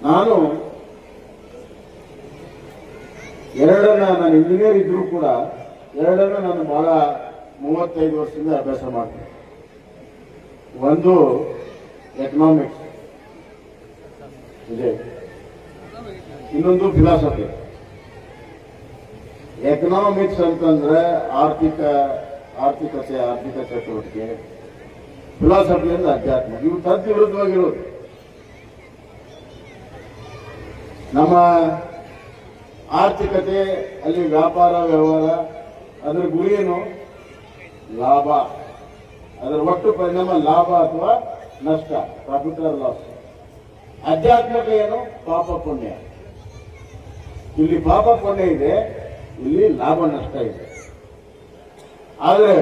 ನಾನು ನಾನು ಇಂಜಿನಿಯರ್ ಇದ್ರೂ ಕೂಡ ನಾನು ಬಹಳ 35 ವರ್ಷದಿಂದ ಅಭ್ಯಾಸ ಮಾಡ್ತೀನಿ. ಒಂದು ಎಕನಾಮಿಕ್ಸ್ ಇದೆ, ಇನ್ನೊಂದು ಫಿಲಾಸಫಿ. ಎಕನಾಮಿಕ್ಸ್ ಅಂತಂದ್ರೆ ಆರ್ಥಿಕ ಚಟುವಟಿಕೆ, ಫಿಲಾಸಫಿ ಅಂದ್ರೆ ಅಧ್ಯಾತ್ಮ. ಇವು ತದ್ ವಿರುದ್ಧವಾಗಿರೋದು. ನಮ್ಮ ಆರ್ಥಿಕತೆ ಅಲ್ಲಿ ವ್ಯಾಪಾರ ವ್ಯವಹಾರ, ಅದರ ಗುರಿ ಏನು? ಲಾಭ. ಅದರ ಒಟ್ಟು ಪರಿಣಾಮ ಲಾಭ ಅಥವಾ ನಷ್ಟ, ಪ್ರಾಫಿಟ್ ಆರ್ ಲಾಸ್. ಆಧ್ಯಾತ್ಮಿಕ ಏನು? ಪಾಪ ಪುಣ್ಯ. ಇಲ್ಲಿ ಪಾಪ ಪುಣ್ಯ ಇದೆ, ಇಲ್ಲಿ ಲಾಭ ನಷ್ಟ ಇದೆ. ಆದ್ರೆ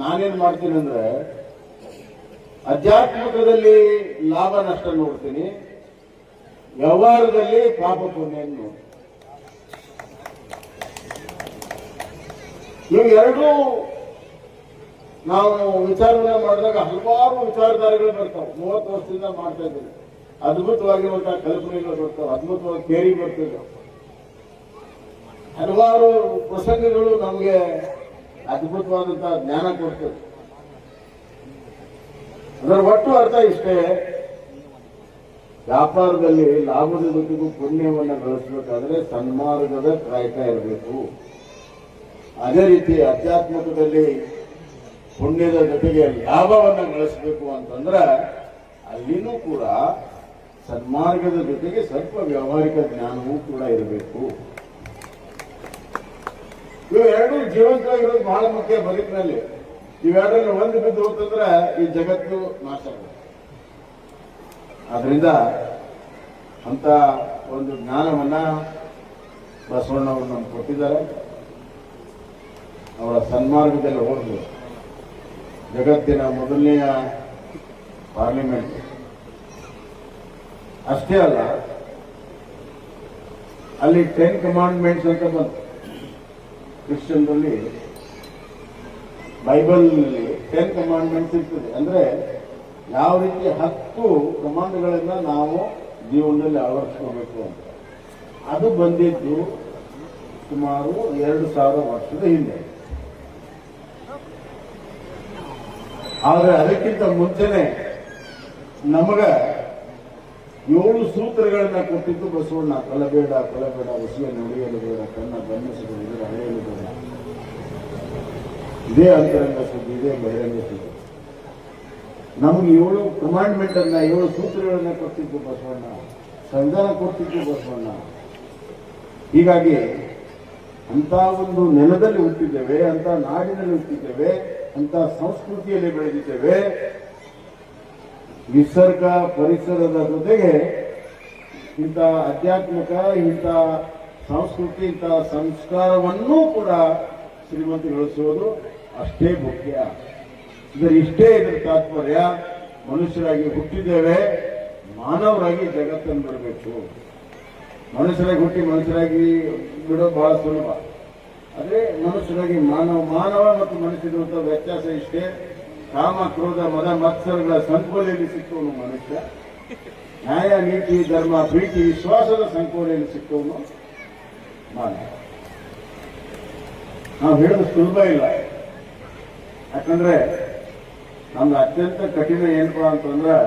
ನಾನೇನ್ ಮಾಡ್ತೀನಿ ಅಂದ್ರೆ ಆಧ್ಯಾತ್ಮಿಕದಲ್ಲಿ ಲಾಭ ನಷ್ಟ ನೋಡ್ತೀನಿ, ವ್ಯವಹಾರದಲ್ಲಿ ಪಾಪ ಪುಣ್ಯ ನೋಡ್ತೀನಿ. ಇವೆರಡೂ ನಾವು ವಿಚಾರಣೆ ಮಾಡಿದಾಗ ಹಲವಾರು ವಿಚಾರಧಾರೆಗಳು ಬರ್ತಾವೆ. 30 ವರ್ಷದಿಂದ ಮಾಡ್ತಾ ಇದ್ದೀವಿ. ಅದ್ಭುತವಾಗಿರುವಂತಹ ಕಲ್ಪನೆಗಳು ಬರ್ತಾವೆ, ಅದ್ಭುತವಾಗಿ ಕೇರಿ ಬರ್ತಿದ್ದಾವೆ. ಹಲವಾರು ಪ್ರಸಂಗಗಳು ನಮಗೆ ಅದ್ಭುತವಾದಂತಹ ಜ್ಞಾನ ಕೊಡ್ತದೆ. ಅದರ ಒಟ್ಟು ಅರ್ಥ ಇಷ್ಟೇ: ವ್ಯಾಪಾರದಲ್ಲಿ ಲಾಭದ ಜೊತೆಗೂ ಪುಣ್ಯವನ್ನು ಗಳಿಸಬೇಕಾದ್ರೆ ಸನ್ಮಾರ್ಗದ ಕಾಯಕ ಇರಬೇಕು. ಅದೇ ರೀತಿ ಆಧ್ಯಾತ್ಮಿಕದಲ್ಲಿ ಪುಣ್ಯದ ಜೊತೆಗೆ ಲಾಭವನ್ನು ಗಳಿಸಬೇಕು ಅಂತಂದ್ರೆ ಅಲ್ಲಿನೂ ಕೂಡ ಸನ್ಮಾರ್ಗದ ಜೊತೆಗೆ ಸ್ವಲ್ಪ ವ್ಯಾವಹಾರಿಕ ಜ್ಞಾನವೂ ಕೂಡ ಇರಬೇಕು. ಇವೆರಡೂ ಜೀವಂತವಾಗಿರೋದು ಬಹಳ ಮುಖ್ಯ ಬದುಕಿನಲ್ಲಿ. ಇವೆರಡರಲ್ಲಿ ಒಂದು ಬಿದ್ದು ಹೋಗ್ತಂದ್ರೆ ಈ ಜಗತ್ತು ನಾಶ ಆಗುತ್ತೆ. ಆದ್ರಿಂದ ಅಂತ ಒಂದು ಜ್ಞಾನವನ್ನ ಬಸವಣ್ಣವರು ನಮ್ಗೆ ಕೊಟ್ಟಿದ್ದಾರೆ. ಅವರ ಸನ್ಮಾರ್ಗದಲ್ಲಿ ಹೋದ್ರು. ಜಗತ್ತಿನ ಮೊದಲನೆಯ ಪಾರ್ಲಿಮೆಂಟ್ ಅಷ್ಟೇ ಅಲ್ಲ, ಅಲ್ಲಿ 10 ಕಮಾಂಡ್ಮೆಂಟ್ಸ್ ಅಂತ ಬಂತು. ಕ್ರಿಶ್ಚಿಯನ್ರಲ್ಲಿ ಬೈಬಲ್ನಲ್ಲಿ 10 ಕಮಾಂಡ್ಮೆಂಟ್ಸ್ ಇರ್ತದೆ. ಅಂದ್ರೆ ಯಾವ ರೀತಿ 10 ಕಮಾಂಡ್ಗಳನ್ನ ನಾವು ಜೀವನದಲ್ಲಿ ಅಳವಡಿಸ್ಕೋಬೇಕು ಅಂತ. ಅದು ಬಂದಿದ್ದು ಸುಮಾರು 2000 ವರ್ಷದ ಹಿಂದೆ. ಆದ್ರೆ ಅದಕ್ಕಿಂತ ಮುಂಚೆನೆ ನಮಗ 7 ಸೂತ್ರಗಳನ್ನ ಕೊಟ್ಟಿದ್ದು ಬಸವಣ್ಣ. ಕೊಲಬೇಡ, ಉಸಿಯನ್ನು ನುಡಿಯಲು ಬೇಡ, ಕಣ್ಣ ಬಣ್ಣಿಸಲು ಅಳೆಯಲು ಬೇಡ. ಇದೇ ಅಂತರಂಗ ಸುದ್ದಿ, ಇದೇ ಬಹಿರಂಗ ಸುದ್ದಿ. ನಮ್ಗೆ 7 ಕಮಾಂಡ್ಮೆಂಟ್ ಅನ್ನ, 7 ಸೂತ್ರಗಳನ್ನ ಕೊಟ್ಟಿದ್ದು ಬಸವಣ್ಣ. ಸಂವಿಧಾನ ಕೊಟ್ಟಿದ್ದು ಬಸವಣ್ಣ. ಹೀಗಾಗಿ ಅಂತ ಒಂದು ನೆಲದಲ್ಲಿ ಹುಟ್ಟಿದ್ದೇವೆ, ಅಂತ ನಾಡಿನಲ್ಲಿ ಹುಟ್ಟಿದ್ದೇವೆ, ಅಂತ ಸಂಸ್ಕೃತಿಯಲ್ಲಿ ಬೆಳೆದಿದ್ದೇವೆ. ನಿಸರ್ಗ ಪರಿಸರದ ಜೊತೆಗೆ ಇಂಥ ಆಧ್ಯಾತ್ಮಿಕ, ಇಂಥ ಸಂಸ್ಕೃತಿ, ಇಂಥ ಸಂಸ್ಕಾರವನ್ನೂ ಕೂಡ ಶ್ರೀಮಂತಗೊಳಿಸುವುದು ಅಷ್ಟೇ ಮುಖ್ಯ. ಇಷ್ಟೇ ಇದರ ತಾತ್ಪರ್ಯ. ಮನುಷ್ಯರಾಗಿ ಹುಟ್ಟಿದ್ದೇವೆ, ಮಾನವರಾಗಿ ಜಗತ್ತನ್ನು ಬಿಡಬೇಕು. ಮನುಷ್ಯರಾಗಿ ಹುಟ್ಟಿ ಮನುಷ್ಯರಾಗಿ ಬಿಡೋದು ಬಹಳ ಸುಲಭ. ಅದೇ ಮನುಷ್ಯರಾಗಿ ಮಾನವ ಮತ್ತು ಮನುಷ್ಯನಿರುವಂತಹ ವ್ಯತ್ಯಾಸ ಇಷ್ಟೇ: ಕಾಮ, ಕ್ರೋಧ, ಮದ, ಮತ್ಸರಗಳ ಸಂಕೋಲೆಯಲ್ಲಿ ಸಿಕ್ಕವನು ಮನುಷ್ಯ. ನ್ಯಾಯ, ನೀತಿ, ಧರ್ಮ, ಪ್ರೀತಿ, ವಿಶ್ವಾಸದ ಸಂಕೋಲೆಯಲ್ಲಿ ಸಿಕ್ಕವನು ಮಾನವ. ನಾವು ಹೇಳೋದು ಸುಲಭ ಇಲ್ಲ. ಯಾಕಂದ್ರೆ ನಮ್ಗೆ ಅತ್ಯಂತ ಕಠಿಣ ಏನಪ್ಪಾ ಅಂತಂದ್ರೆ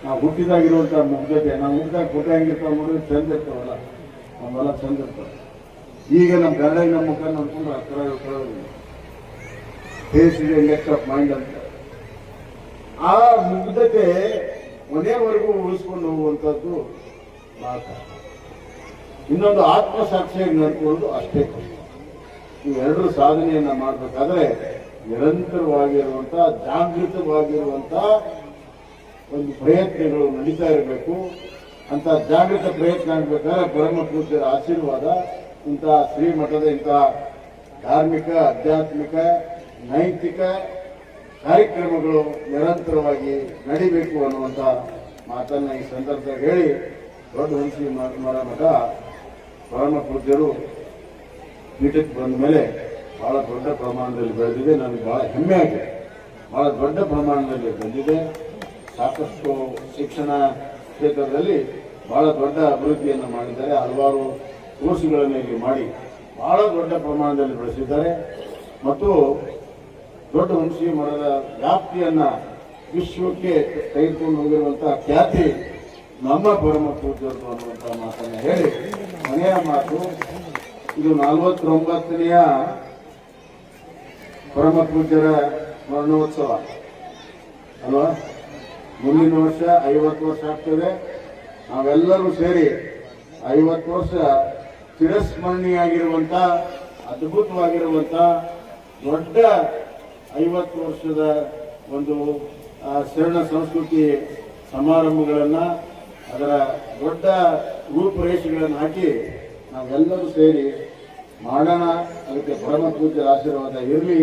ನಾವು ಹುಟ್ಟಿದಾಗಿರುವಂತಹ ಮುಗ್ಧತೆ. ನಾವು ಹುಟ್ಟಿದಾಗ ಫೋಟೋ ಹೆಂಗಿರ್ತಾವ ನೋಡಿದ್ರೆ ಚಂದ ಇರ್ತಾವಲ್ಲ, ನಮ್ಮೆಲ್ಲ ಚಂದ ಇರ್ತಾವ. ಈಗ ನಮ್ಮ ಗಂಡ ನಮ್ಮ ಮುಖ ನೋಡ್ಕೊಂಡು ಹತ್ತಿರ ಫೇಸ್ ಇದೆ ಇಂಡೆಕ್ಸ್ ಆಫ್ ಮೈಂಡ್ ಅಂತ. ಆ ಮುಗ್ಧತೆ ಕೊನೆಯವರೆಗೂ ಉಳಿಸ್ಕೊಂಡು ಹೋಗುವಂಥದ್ದು ಮಾತ್ರ. ಇನ್ನೊಂದು ಆತ್ಮಸಾಕ್ಷಿಯಾಗಿ ನಡ್ಕೊಳ್ಳೋದು ಅಷ್ಟೇ ಕಷ್ಟ. ಇವೆರಡರ ಸಾಧನೆಯನ್ನ ಮಾಡಬೇಕಾದ್ರೆ ನಿರಂತರವಾಗಿರುವಂತ, ಜಾಗೃತವಾಗಿರುವಂತ ಒಂದು ಪ್ರಯತ್ನಗಳು ನಡೀತಾ ಇರಬೇಕು. ಅಂತ ಜಾಗೃತ ಪ್ರಯತ್ನ ಆಗಬೇಕಾದ್ರೆ ಪರಮ ಪೂಜ್ಯರ ಆಶೀರ್ವಾದ, ಇಂಥ ಶ್ರೀಮಠದ ಇಂಥ ಧಾರ್ಮಿಕ, ಆಧ್ಯಾತ್ಮಿಕ, ನೈತಿಕ ಕಾರ್ಯಕ್ರಮಗಳು ನಿರಂತರವಾಗಿ ನಡಿಬೇಕು ಅನ್ನುವಂಥ ಮಾತನ್ನ ಈ ಸಂದರ್ಭದಲ್ಲಿ ಹೇಳಿ, ದೊಡ್ಡ ಹುಣಸಿ ಮಠ ಪರಮ ಪೂಜ್ಯರು ಪೀಠಕ್ಕೆ ಬಂದ ಮೇಲೆ ಬಹಳ ದೊಡ್ಡ ಪ್ರಮಾಣದಲ್ಲಿ ಬೆಳೆದಿದೆ. ನನಗೆ ಬಹಳ ಹೆಮ್ಮೆ ಆಗಿದೆ. ಬಹಳ ದೊಡ್ಡ ಪ್ರಮಾಣದಲ್ಲಿ ಬಂದಿದೆ. ಸಾಕಷ್ಟು ಶಿಕ್ಷಣ ಕ್ಷೇತ್ರದಲ್ಲಿ ಬಹಳ ದೊಡ್ಡ ಅಭಿವೃದ್ಧಿಯನ್ನು ಮಾಡಿದ್ದಾರೆ. ಹಲವಾರು ಕೋರ್ಸ್ಗಳನ್ನು ಇಲ್ಲಿ ಮಾಡಿ ಬಹಳ ದೊಡ್ಡ ಪ್ರಮಾಣದಲ್ಲಿ ಬೆಳೆಸಿದ್ದಾರೆ ಮತ್ತು ದೊಡ್ಡ ವಂಶೀಯ ಮರದ ವ್ಯಾಪ್ತಿಯನ್ನ ವಿಶ್ವಕ್ಕೆ ತೆಗೆದುಕೊಂಡು ಹೋಗಿರುವಂತಹ ಖ್ಯಾತಿ ನಮ್ಮ ಪರಮ ಪೂಜ್ಯರು ಅನ್ನುವಂತಹ ಮಾತನ್ನು ಹೇಳಿ ಮನೆಯ ಮಾತು, ಇದು 49ನೆಯ ಪರಮ ಪೂಜ್ಯರ ಸ್ಮರಣೋತ್ಸವ ಅಲ್ವಾ. ಮುಂದಿನ ವರ್ಷ 50 ವರ್ಷ ಆಗ್ತದೆ. ನಾವೆಲ್ಲರೂ ಸೇರಿ 50 ವರ್ಷ ಚಿರಸ್ಮರಣೀಯಾಗಿರುವಂತ ಅದ್ಭುತವಾಗಿರುವಂತ ದೊಡ್ಡ 50 ವರ್ಷದ ಒಂದು ಶರಣ ಸಂಸ್ಕೃತಿ ಸಮಾರಂಭಗಳನ್ನ ಅದರ ದೊಡ್ಡ ರೂಪುರೇಷೆಗಳನ್ನು ಹಾಕಿ ನಾವೆಲ್ಲರೂ ಸೇರಿ ಮಾಡೋಣ. ಅದಕ್ಕೆ ಪರಮ ಪೂಜ್ಯರ ಆಶೀರ್ವಾದ ಇರಲಿ.